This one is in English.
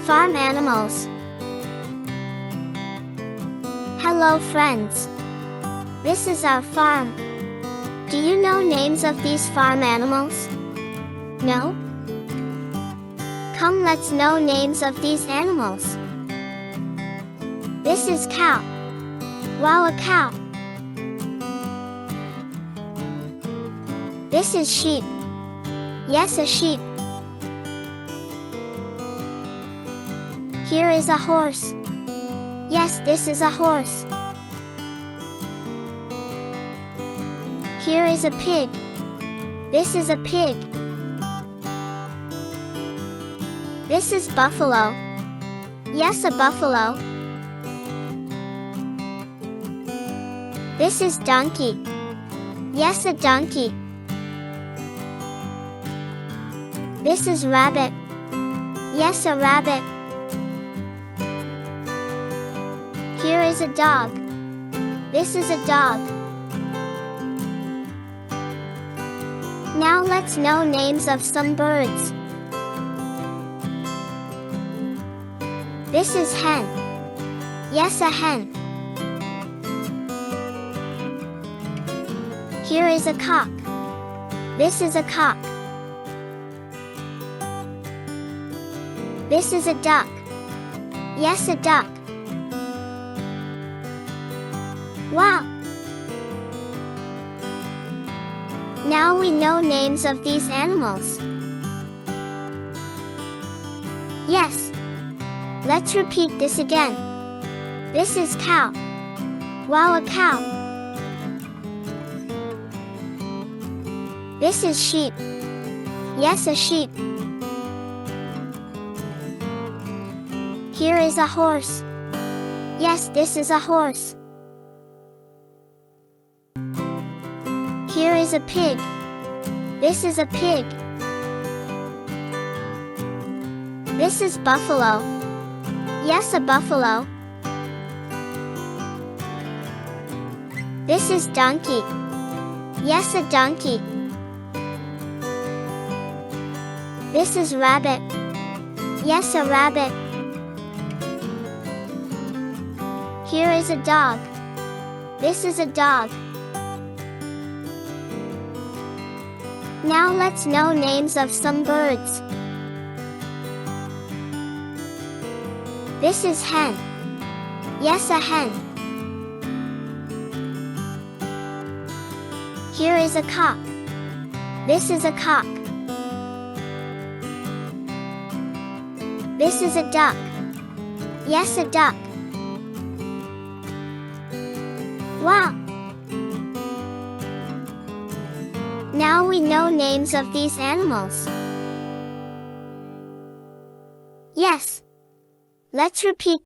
Farm animals. Hello friends. This is our farm. Do you know names of these farm animals? No? Come, let's know names of these animals. This is cow. Wow, a cow. This is sheep. Yes, a sheep. Here is a horse. Yes, this is a horse. Here is a pig. This is a pig. This is buffalo. Yes, a buffalo. This is donkey. Yes, a donkey. This is rabbit. Yes, a rabbit. Here is a dog. This is a dog. Now let's know names of some birds. This is hen. Yes, a hen. Here is a cock. This is a cock. This is a duck. Yes, a duck. Wow! Now we know names of these animals. Yes. Let's repeat this again. This is cow. Wow, a cow. This is sheep. Yes, a sheep. Here is a horse. Yes, this is a horse. Here is a pig. This is a pig. This is buffalo. Yes, a buffalo. This is donkey. Yes, a donkey. This is rabbit. Yes, a rabbit. Here is a dog. This is a dog. Now let's know names of some birds. This is hen. Yes, a hen. Here is a cock. This is a cock. This is a duck. Yes, a duck. Wow! Now we know names of these animals. Yes. Let's repeat